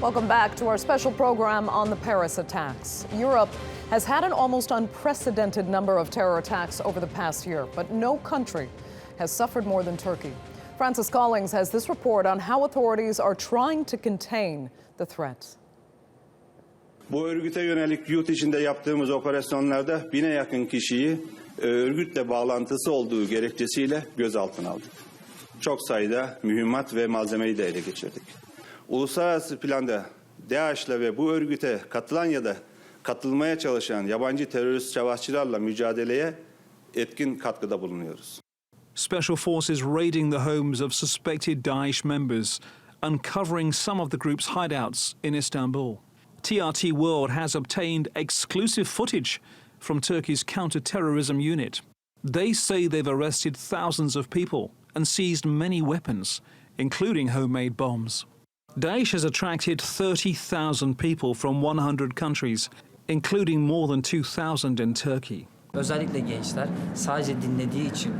Welcome back to our special program on the Paris attacks. Europe has had an almost unprecedented number of terror attacks over the past year, but no country has suffered more than Turkey. Francis Collings has this report on how authorities are trying to contain the threat. Bu örgüte yönelik yurt içinde yaptığımız operasyonlarda 1000'e yakın kişiyi örgütle bağlantısı olduğu gerekçesiyle gözaltına aldık. Çok sayıda mühimmat ve malzemeyi de ele geçirdik. Uluslararası planda Daesh'le ve bu örgüte katılan ya da katılmaya çalışan yabancı terörist savaşçılarla mücadeleye etkin katkıda bulunuyoruz. Special forces raiding the homes of suspected Daesh members, uncovering some of the group's hideouts in Istanbul. TRT World has obtained exclusive footage from Turkey's counter-terrorism unit. They say they've arrested thousands of people and seized many weapons, including homemade bombs. Daesh has attracted 30,000 people from 100 countries, including more than 2,000 in Turkey. Özellikle gençler sadece dinlediği için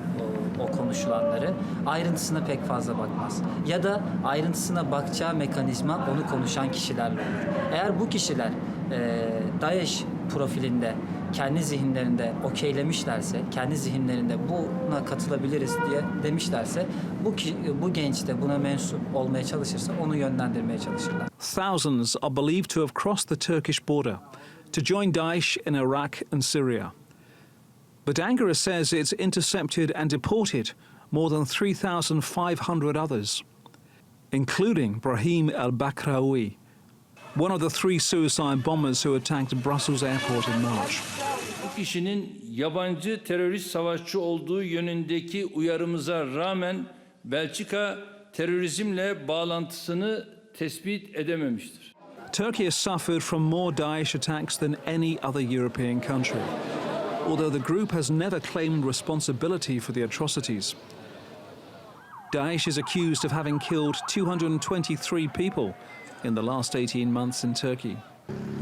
o konuşulanları ayrıntısına pek fazla bakmaz. Ya da ayrıntısına bakacağı mekanizma onu konuşan kişilerle olur. Eğer bu kişiler Daesh profilinde kendi zihinlerinde okeylemişlerse, kendi zihinlerinde buna katılabiliriz diye demişlerse, bu genç de buna mensup olmaya çalışırsa onu yönlendirmeye çalışırlar. Thousands are believed to have crossed the Turkish border to join Daesh in Iraq and Syria. But Ankara says it's intercepted and deported more than 3,500 others, including Brahim al-Bakraoui, one of the 3 suicide bombers who attacked Brussels airport in March. Bu kişinin yabancı terörist savaşçı olduğu yönündeki uyarımıza rağmen Belçika terörizmle bağlantısını tespit edememiştir. Turkey has suffered from more Daesh attacks than any other European country, although the group has never claimed responsibility for the atrocities. Daesh is accused of having killed 223 people in the last 18 months in Turkey.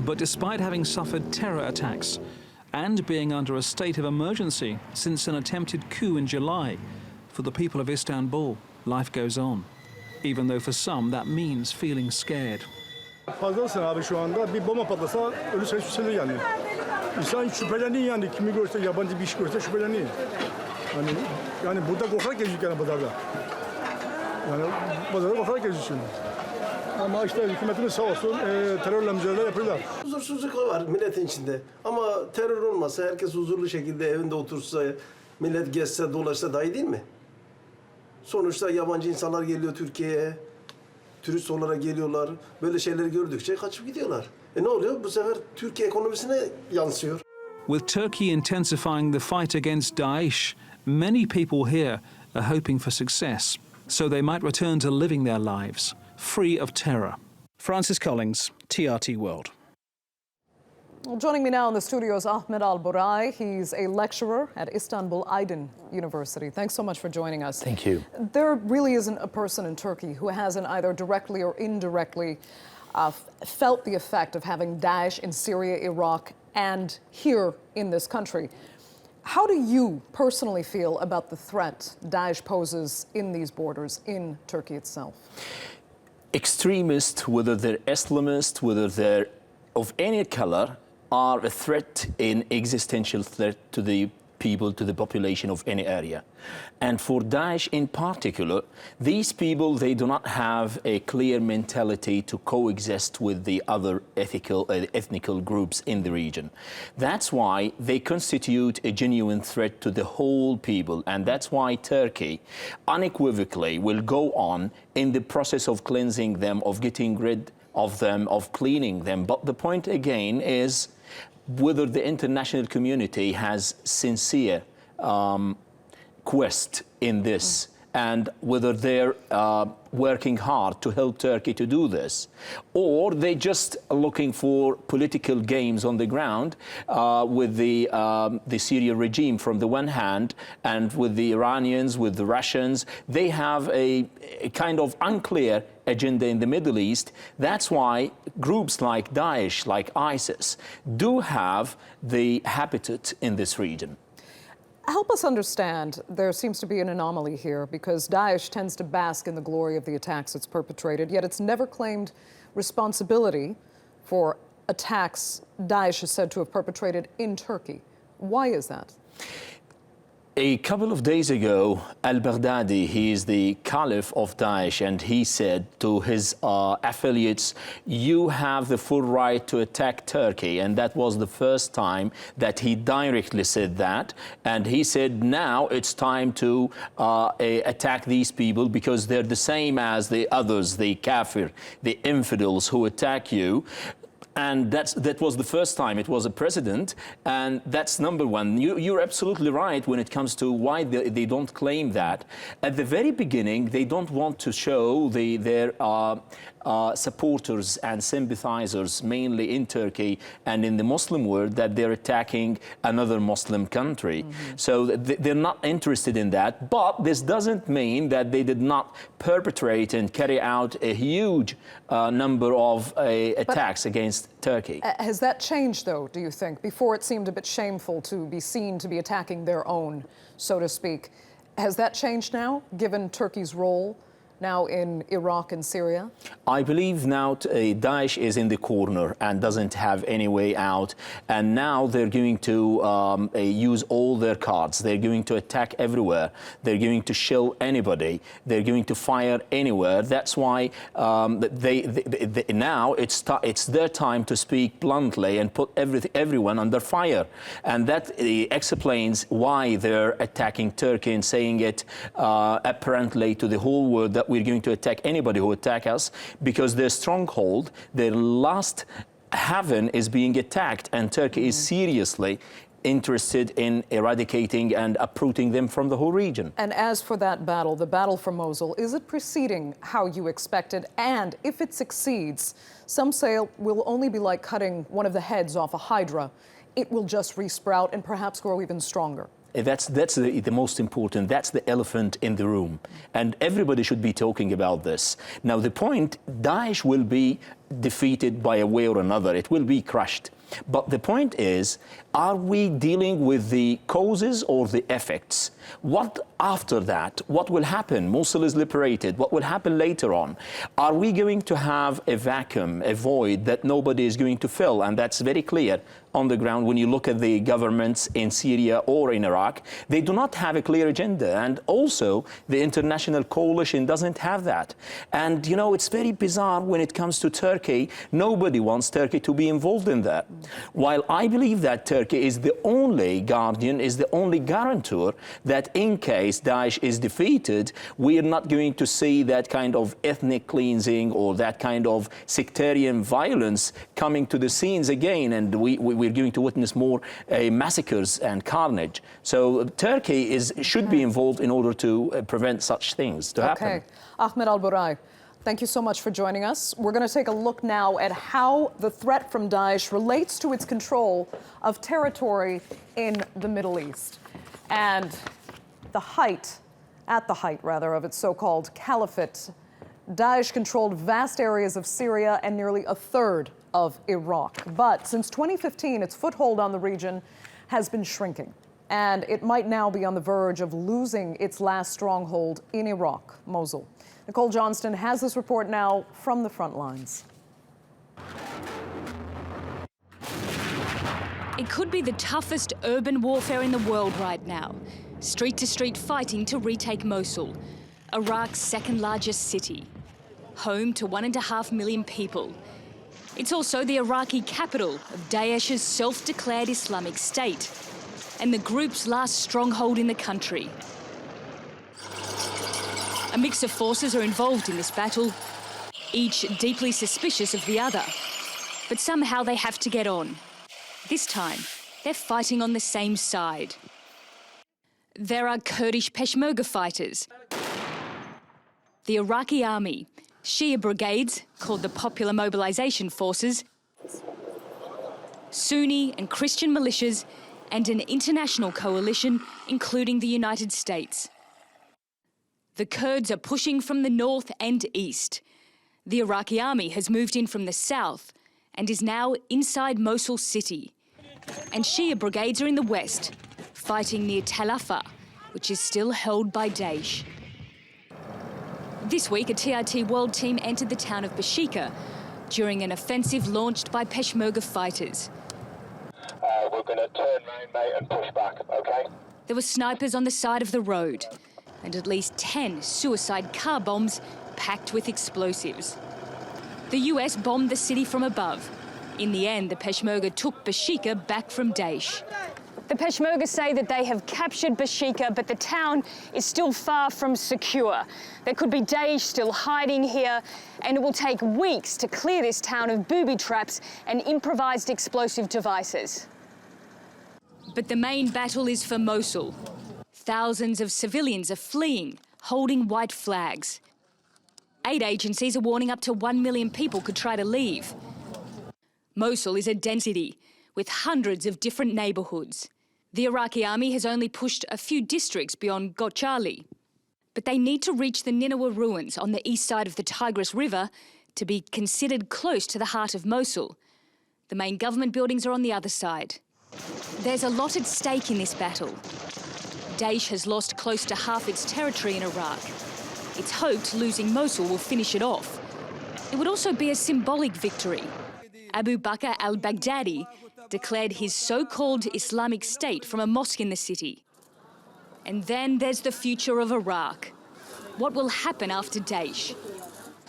But despite having suffered terror attacks and being under a state of emergency since an attempted coup in July, for the people of Istanbul, life goes on, even though for some that means feeling scared. Fazlasın abi şu anda bir bomba patlasa ölürse şüpheli yani. İnsan şüpheleniyor yani kimi görse yabancı bir iş görse şüpheleniyor. Yani burada korkarak geziyor yani pazarda. Yani pazarda korkarak geziyor. Ama işte hükümetimiz sağ olsun terörle mücadele yapıyorlar. Huzursuzluk var milletin içinde. Ama terör olmasa herkes huzurlu şekilde evinde otursa, millet gezse dolaşsa daha iyi değil mi? Sonuçta yabancı insanlar geliyor Türkiye'ye. Turist olarak geliyorlar. Böyle şeyleri gördükçe kaçıp gidiyorlar. Ne oluyor? Bu sefer Türkiye ekonomisine yansıyor. With Turkey intensifying the fight against Daesh, many people here are hoping for success, so they might return to living their lives free of terror. Francis Collings, TRT World. Well, joining me now in the studio is Ahmed Al-Buray. He's a lecturer at Istanbul Aydın University. Thanks so much for joining us. Thank you. There really isn't a person in Turkey who hasn't either directly or indirectly felt the effect of having Daesh in Syria, Iraq, and here in this country. How do you personally feel about the threat Daesh poses in these borders, in Turkey itself? Extremists, whether they're Islamist, whether they're of any color, are a threat, an existential threat to the people, to the population of any area. And for Daesh in particular, these people, they do not have a clear mentality to coexist with the other ethnical groups in the region. That's why they constitute a genuine threat to the whole people, and that's why Turkey unequivocally will go on in the process of cleansing them, of getting rid of them, of cleaning them. But the point again is whether the international community has sincere quest in this, and whether they're working hard to help Turkey to do this, or they just looking for political games on the ground with the Syrian regime from the one hand, and with the Iranians, with the Russians. They have a kind of unclear agenda in the Middle East. That's why groups like Daesh, like ISIS, do have the habitat in this region. Help us understand, there seems to be an anomaly here because Daesh tends to bask in the glory of the attacks it's perpetrated, yet it's never claimed responsibility for attacks Daesh is said to have perpetrated in Turkey. Why is that? A couple of days ago, al-Baghdadi, he is the caliph of Daesh, and he said to his affiliates, you have the full right to attack Turkey. And that was the first time that he directly said that. And he said, now it's time to attack these people because they're the same as the others, the kafir, the infidels who attack you. And that was the first time it was a president, and that's number one. You're absolutely right when it comes to why they don't claim that. At the very beginning, they don't want to show their supporters and sympathizers, mainly in Turkey and in the Muslim world, that they're attacking another Muslim country. Mm-hmm. So they're not interested in that. But this doesn't mean that they did not perpetrate and carry out a huge number of attacks against Turkey. Has that changed, though, do you think? Before it seemed a bit shameful to be seen to be attacking their own, so to speak. Has that changed now, given Turkey's role now in Iraq and Syria? I believe now Daesh is in the corner and doesn't have any way out. And now they're going to use all their cards. They're going to attack everywhere. They're going to shell anybody. They're going to fire anywhere. That's why now it's their time to speak bluntly and put everyone under fire. And that explains why they're attacking Turkey and saying it apparently to the whole world that we're going to attack anybody who attack us, because their stronghold, their last haven, is being attacked, and Turkey is seriously interested in eradicating and uprooting them from the whole region. And as for that battle, the battle for Mosul, is it proceeding how you expected? And if it succeeds, some say it will only be like cutting one of the heads off a hydra. It will just resprout and perhaps grow even stronger. That's the most important. That's the elephant in the room. And everybody should be talking about this. Now, the point, Daesh will be defeated by a way or another. It will be crushed. But the point is, are we dealing with the causes or the effects? What after that? What will happen? Mosul is liberated. What will happen later on? Are we going to have a vacuum, a void that nobody is going to fill? And that's very clear on the ground when you look at the governments in Syria or in Iraq. They do not have a clear agenda. And also, the international coalition doesn't have that. And, you know, it's very bizarre when it comes to Turkey. Nobody wants Turkey to be involved in that. While I believe that Turkey is the only guardian, is the only guarantor that in case Daesh is defeated, we are not going to see that kind of ethnic cleansing or that kind of sectarian violence coming to the scenes again, and we're going to witness more massacres and carnage. So Turkey should be involved in order to prevent such things to happen. Okay. Ahmed Al-Burai, thank you so much for joining us. We're going to take a look now at how the threat from Daesh relates to its control of territory in the Middle East. And at the height of its so-called caliphate, Daesh controlled vast areas of Syria and nearly a third of Iraq. But since 2015, its foothold on the region has been shrinking, and it might now be on the verge of losing its last stronghold in Iraq, Mosul. Nicole Johnston has this report now from the front lines. It could be the toughest urban warfare in the world right now. Street-to-street fighting to retake Mosul, Iraq's second largest city, home to 1.5 million people. It's also the Iraqi capital of Daesh's self-declared Islamic State and the group's last stronghold in the country. A mix of forces are involved in this battle, each deeply suspicious of the other. But somehow they have to get on. This time, they're fighting on the same side. There are Kurdish Peshmerga fighters, the Iraqi army, Shia brigades, called the Popular Mobilization Forces, Sunni and Christian militias, and an international coalition, including the United States. The Kurds are pushing from the north and east. The Iraqi army has moved in from the south and is now inside Mosul city. And Shia brigades are in the west, fighting near Tal Afar, which is still held by Daesh. This week, a TRT World team entered the town of Bashika, during an offensive launched by Peshmerga fighters. We're going to turn round, mate, and push back, okay? There were snipers on the side of the road and at least 10 suicide car bombs packed with explosives. The US bombed the city from above. In the end, the Peshmerga took Bashika back from Daesh. The Peshmerga say that they have captured Bashika, but the town is still far from secure. There could be Daesh still hiding here, and it will take weeks to clear this town of booby traps and improvised explosive devices. But the main battle is for Mosul. Thousands of civilians are fleeing, holding white flags. Aid agencies are warning up to 1 million people could try to leave. Mosul is a dense city with hundreds of different neighbourhoods. The Iraqi army has only pushed a few districts beyond Gochali, but they need to reach the Nineveh ruins on the east side of the Tigris River to be considered close to the heart of Mosul. The main government buildings are on the other side. There's a lot at stake in this battle. Daesh has lost close to half its territory in Iraq. It's hoped losing Mosul will finish it off. It would also be a symbolic victory. Abu Bakr al-Baghdadi declared his so-called Islamic State from a mosque in the city. And then there's the future of Iraq. What will happen after Daesh?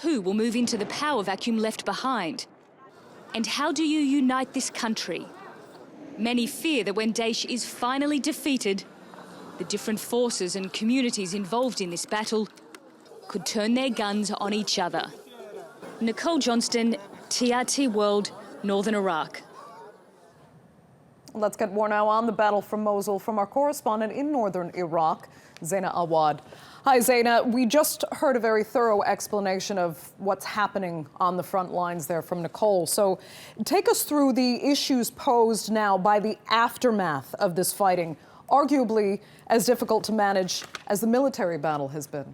Who will move into the power vacuum left behind? And how do you unite this country? Many fear that when Daesh is finally defeated, the different forces and communities involved in this battle could turn their guns on each other. Nicole Johnston, TRT World, Northern Iraq. Let's get more now on the battle from Mosul from our correspondent in northern Iraq, Zaina Awad. Hi, Zaina. We just heard a very thorough explanation of what's happening on the front lines there from Nicole. So take us through the issues posed now by the aftermath of this fighting, arguably as difficult to manage as the military battle has been.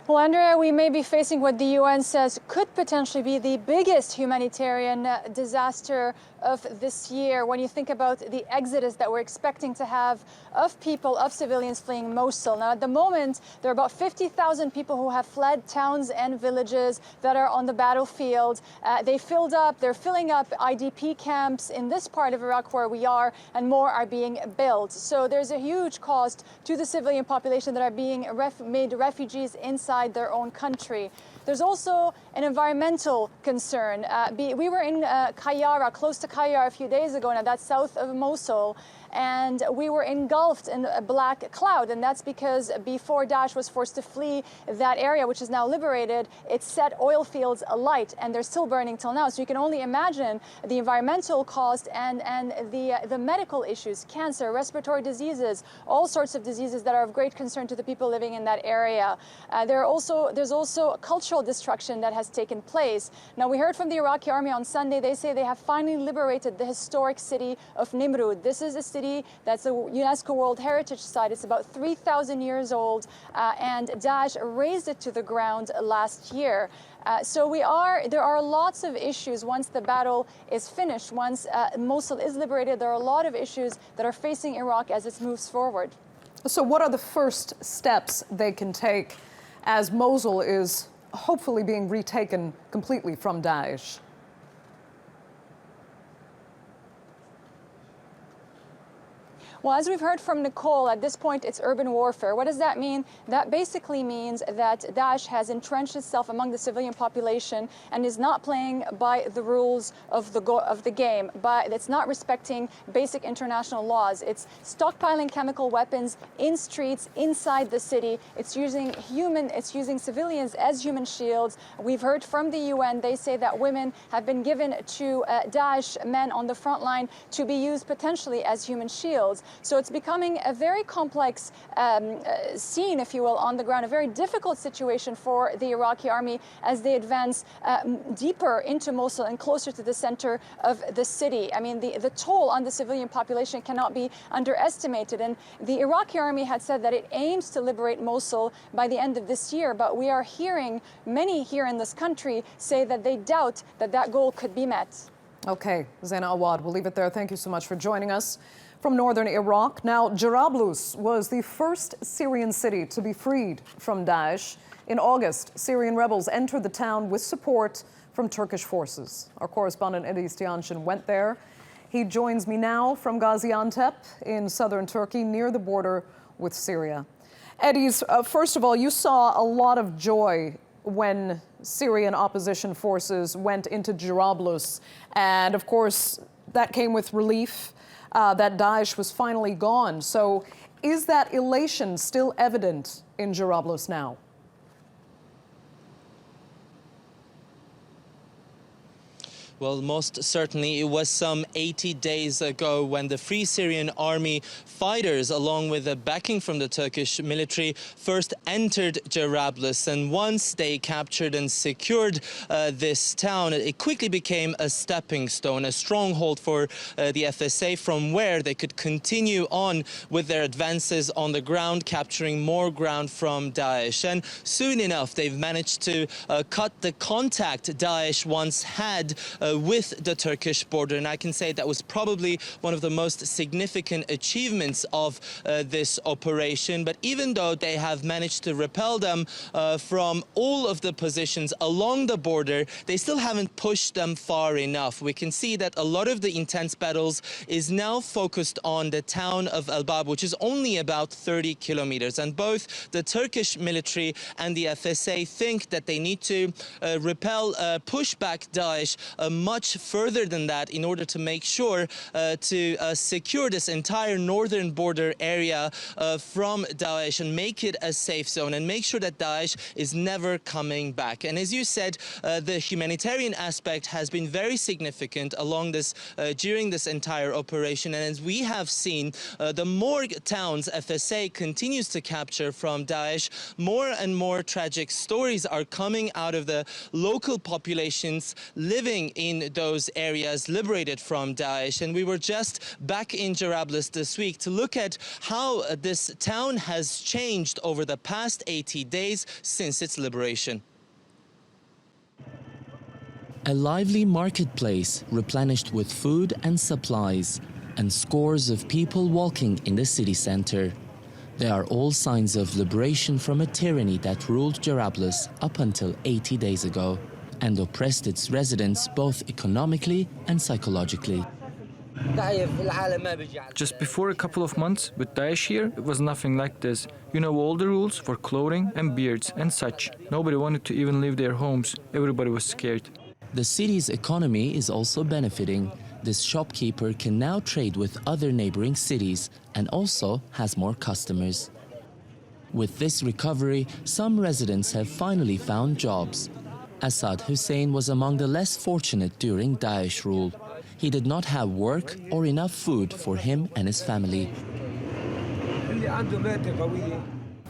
Well, Andrea, we may be facing what the UN says could potentially be the biggest humanitarian disaster of this year. When you think about the exodus that we're expecting to have of people, of civilians fleeing Mosul. Now, at the moment, there are about 50,000 people who have fled towns and villages that are on the battlefield. They're filling up IDP camps in this part of Iraq where we are, and more are being built. So there's a huge cost to the civilian population that are being made refugees inside their own country. There's also an environmental concern. We were in Qayyara, close to Qayyara a few days ago, now that's south of Mosul, and we were engulfed in a black cloud, and that's because before Daesh was forced to flee that area, which is now liberated, it set oil fields alight, and they're still burning till now. So you can only imagine the environmental cost and the medical issues, cancer, respiratory diseases, all sorts of diseases that are of great concern to the people living in that area. There's also cultural destruction that has taken place. Now, we heard from the Iraqi army on Sunday. They say they have finally liberated the historic city of Nimrud. This is a city that's a UNESCO World Heritage Site. It's about 3,000 years old, and Daesh razed it to the ground last year. There are lots of issues once the battle is finished. Once Mosul is liberated, there are a lot of issues that are facing Iraq as it moves forward. So what are the first steps they can take as Mosul is hopefully being retaken completely from Daesh? Well, as we've heard from Nicole, at this point, it's urban warfare. What does that mean? That basically means that Daesh has entrenched itself among the civilian population and is not playing by the rules of the game, but it's not respecting basic international laws. It's stockpiling chemical weapons in streets, inside the city. It's using civilians as human shields. We've heard from the UN, they say that women have been given to Daesh men on the front line to be used potentially as human shields. So it's becoming a very complex scene, if you will, on the ground, a very difficult situation for the Iraqi army as they advance deeper into Mosul and closer to the center of the city. I mean, the toll on the civilian population cannot be underestimated. And the Iraqi army had said that it aims to liberate Mosul by the end of this year, but we are hearing many here in this country say that they doubt that that goal could be met. Okay, Zaina Awad, we'll leave it there. Thank you so much for joining us. from northern Iraq. Now, Jarablus was the first Syrian city to be freed from Daesh. In August, Syrian rebels entered the town with support from Turkish forces. Our correspondent Edis Tianshan went there. He joins me now from Gaziantep in southern Turkey, near the border with Syria. Edis, first of all, you saw a lot of joy when Syrian opposition forces went into Jarablus. And of course, that came with relief that Daesh was finally gone. So is that elation still evident in Jarablus now? Well, most certainly. It was some 80 days ago when the Free Syrian Army fighters, along with the backing from the Turkish military, first entered Jarablus. And once they captured and secured this town, it quickly became a stepping stone, a stronghold for the FSA, from where they could continue on with their advances on the ground, capturing more ground from Daesh. And soon enough, they've managed to cut the contact Daesh once had with the Turkish border. And I can say that was probably one of the most significant achievements of this operation. But even though they have managed to repel them from all of the positions along the border, they still haven't pushed them far enough. We can see that a lot of the intense battles is now focused on the town of Al Bab, which is only about 30 kilometers. And both the Turkish military and the FSA think that they need to push back Daesh much further than that in order to make sure to secure this entire northern border area from Daesh and make it a safe zone and make sure that Daesh is never coming back. And as you said, the humanitarian aspect has been very significant along this during this entire operation. And as we have seen, the more towns FSA continues to capture from Daesh, more and more tragic stories are coming out of the local populations living in those areas liberated from Daesh. And we were just back in Jarablus this week to look at how this town has changed over the past 80 days since its liberation. A lively marketplace replenished with food and supplies, and scores of people walking in the city center. They are all signs of liberation from a tyranny that ruled Jarablus up until 80 days ago and oppressed its residents both economically and psychologically. Just before a couple of months, with Daesh here, it was nothing like this. You know all the rules for clothing and beards and such. Nobody wanted to even leave their homes. Everybody was scared. The city's economy is also benefiting. This shopkeeper can now trade with other neighboring cities and also has more customers. With this recovery, some residents have finally found jobs. Assad Hussein was among the less fortunate during Daesh rule. He did not have work or enough food for him and his family.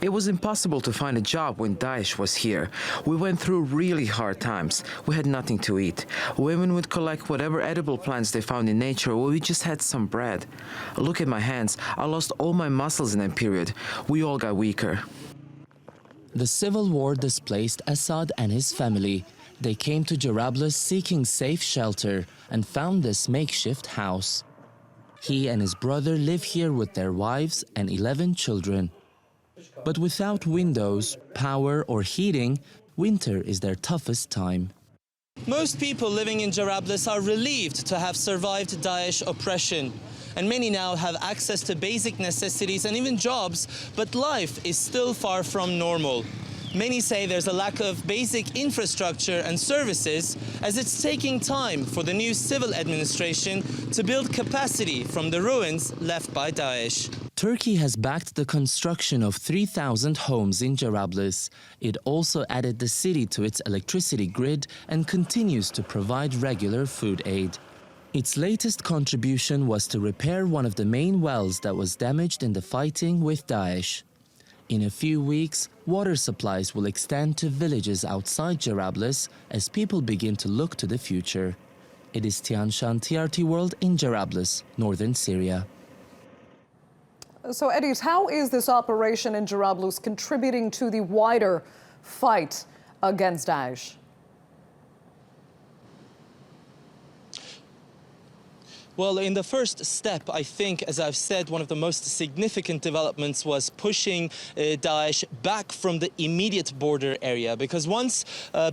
It was impossible to find a job when Daesh was here. We went through really hard times. We had nothing to eat. Women would collect whatever edible plants they found in nature, or we just had some bread. Look at my hands. I lost all my muscles in that period. We all got weaker. The civil war displaced Assad and his family. They came to Jarablus seeking safe shelter and found this makeshift house. He and his brother live here with their wives and 11 children. But without windows, power or heating, winter is their toughest time. Most people living in Jarablus are relieved to have survived Daesh oppression. And many now have access to basic necessities and even jobs, but life is still far from normal. Many say there's a lack of basic infrastructure and services, as it's taking time for the new civil administration to build capacity from the ruins left by Daesh. Turkey has backed the construction of 3,000 homes in Jarablus. It also added the city to its electricity grid and continues to provide regular food aid. Its latest contribution was to repair one of the main wells that was damaged in the fighting with Daesh. In a few weeks, water supplies will extend to villages outside Jarablus as people begin to look to the future. It is Tianshan, TRT World in Jarablus, northern Syria. So, Edis, how is this operation in Jarablus contributing to the wider fight against Daesh? Well, in the first step, I think, as I've said, one of the most significant developments was pushing Daesh back from the immediate border area. Because once,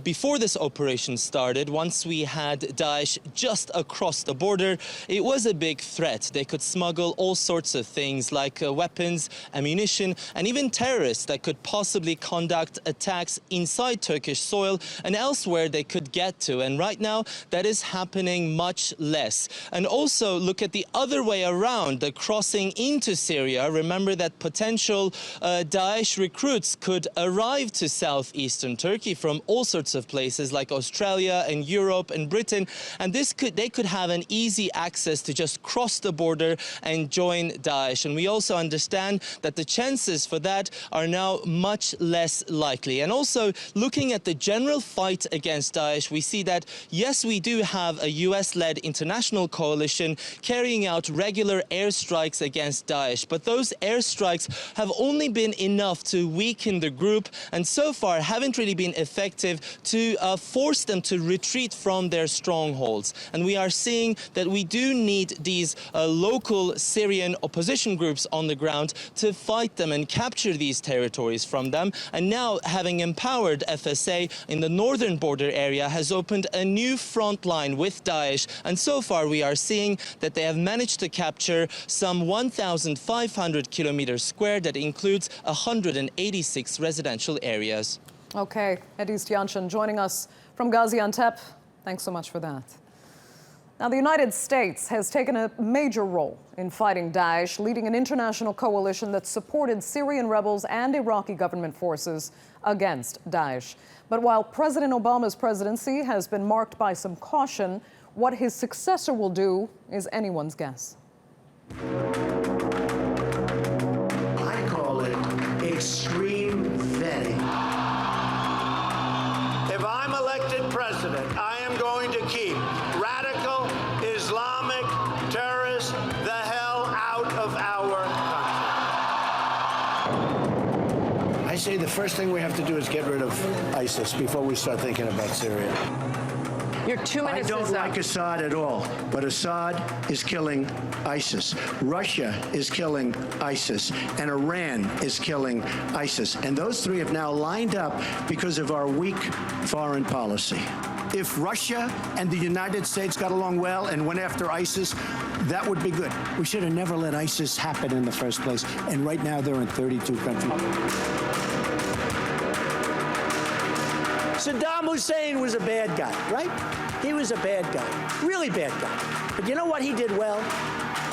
before this operation started, once we had Daesh just across the border, it was a big threat. They could smuggle all sorts of things like weapons, ammunition, and even terrorists that could possibly conduct attacks inside Turkish soil and elsewhere they could get to. And right now, that is happening much less. And also look at the other way around, the crossing into Syria. Remember that potential Daesh recruits could arrive to southeastern Turkey from all sorts of places like Australia and Europe and Britain, and they could have an easy access to just cross the border and join Daesh. And we also understand that the chances for that are now much less likely. And also looking at the general fight against Daesh, we see that yes, we do have a US-led international coalition carrying out regular airstrikes against Daesh. But those airstrikes have only been enough to weaken the group and so far haven't really been effective to force them to retreat from their strongholds. And we are seeing that we do need these local Syrian opposition groups on the ground to fight them and capture these territories from them. And now, having empowered FSA in the northern border area, has opened a new front line with Daesh. And so far we are seeing that they have managed to capture some 1,500 kilometers square that includes 186 residential areas. Okay, Edis Yanchin joining us from Gaziantep. Thanks so much for that. Now, the United States has taken a major role in fighting Daesh, leading an international coalition that supported Syrian rebels and Iraqi government forces against Daesh. But while President Obama's presidency has been marked by some caution, what his successor will do is anyone's guess. I call it extreme vetting. If I'm elected president, I am going to keep radical Islamic terrorists the hell out of our country. I say the first thing we have to do is get rid of ISIS before we start thinking about Syria. Your 2 minutes I don't is up. like Assad at all, but Assad is killing ISIS. Russia is killing ISIS, and Iran is killing ISIS. And those three have now lined up because of our weak foreign policy. If Russia and the United States got along well and went after ISIS, that would be good. We should have never let ISIS happen in the first place. And right now they're in 32 countries. Saddam Hussein was a bad guy, right? He was a bad guy, really bad guy. But you know what he did well?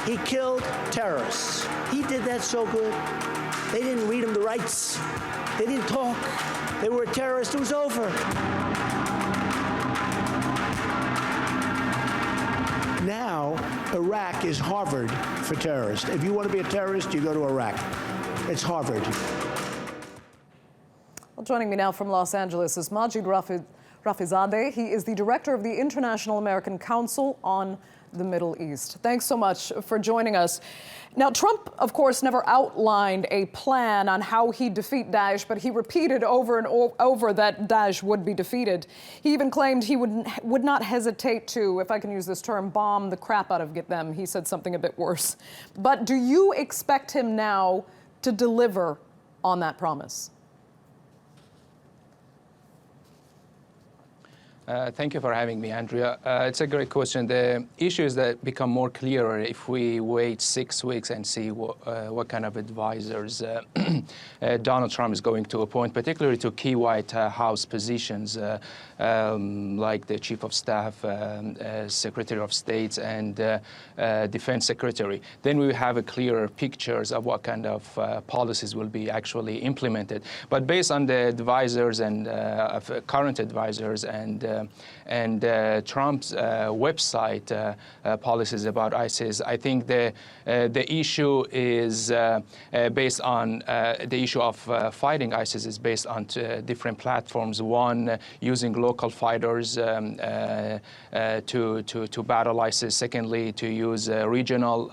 He killed terrorists. He did that so good. They didn't read him the rights. They didn't talk. They were a terrorist. It was over. Now, Iraq is Harvard for terrorists. If you want to be a terrorist, you go to Iraq. It's Harvard. Well, joining me now from Los Angeles is Majid Rafizadeh. He is the director of the International American Council on the Middle East. Thanks so much for joining us. Now, Trump, of course, never outlined a plan on how he'd defeat Daesh, but he repeated over and over that Daesh would be defeated. He even claimed he would not hesitate to, if I can use this term, bomb the crap out of them. He said something a bit worse. But do you expect him now to deliver on that promise? Thank you for having me, Andrea. It's a great question. The issues that become more clearer if we wait 6 weeks and see what kind of advisors Donald Trump is going to appoint, particularly to key White House positions like the Chief of Staff, Secretary of State, and Defense Secretary. Then we have a clearer pictures of what kind of policies will be actually implemented. But based on the advisors and current advisors and Trump's website policies about ISIS, I think the issue is based on the issue of fighting ISIS is based on different platforms. One, using local fighters to battle ISIS. Secondly, to use regional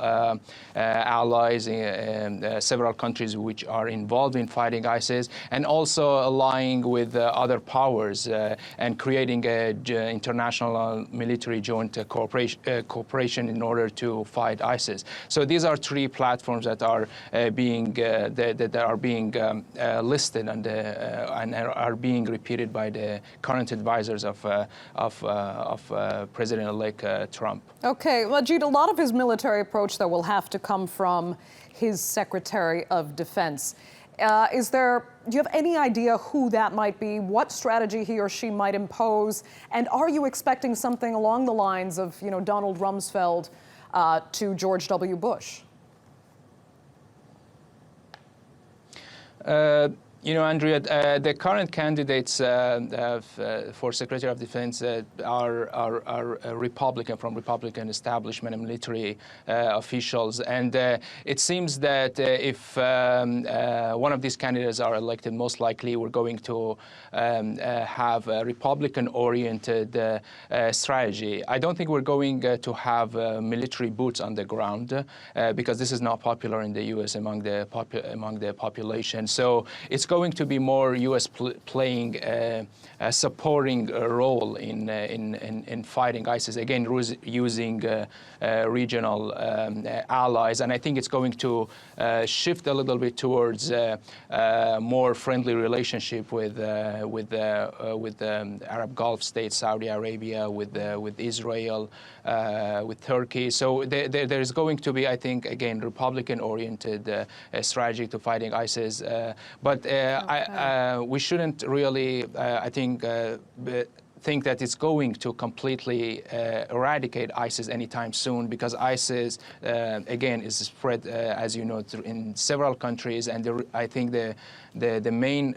allies in several countries which are involved in fighting ISIS, and also allying with other powers and creating a the international military joint cooperation in order to fight ISIS. So these are three platforms that are being listed and are being repeated by the current advisors of President-elect Trump. Okay, Majid, a lot of his military approach, though, will have to come from his Secretary of Defense. Do you have any idea who that might be, what strategy he or she might impose, and are you expecting something along the lines of, Donald Rumsfeld to George W. Bush? Andrea, the current candidates for Secretary of Defense are Republican, from Republican establishment and military officials. And it seems that if one of these candidates are elected, most likely we're going to have a Republican-oriented strategy. I don't think we're going to have military boots on the ground because this is not popular in the U.S. among the population. So it's going to be more U.S. playing a supporting role in fighting ISIS, again using regional allies. And I think it's going to shift a little bit towards more friendly relationship with Arab Gulf states, Saudi Arabia, with Israel, with Turkey. So there's going to be, I think, again, Republican-oriented strategy to fighting ISIS. But we shouldn't really, I think that it's going to completely eradicate ISIS anytime soon, because ISIS, again, is spread, as you know, in several countries. And I think the main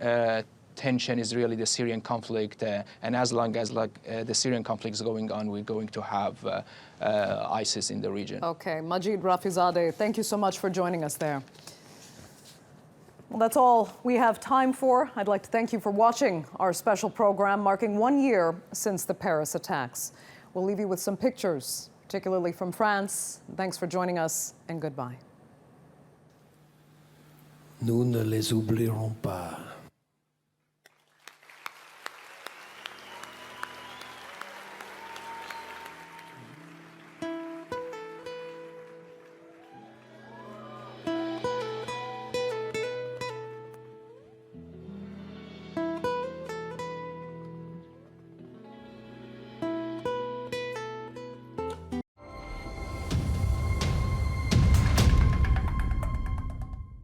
tension is really the Syrian conflict. And as long as the Syrian conflict is going on, we're going to have ISIS in the region. Okay, Majid Rafizadeh, thank you so much for joining us there. Well, that's all we have time for. I'd like to thank you for watching our special program marking 1 year since the Paris attacks. We'll leave you with some pictures, particularly from France. Thanks for joining us, and goodbye. Nous ne les oublierons pas.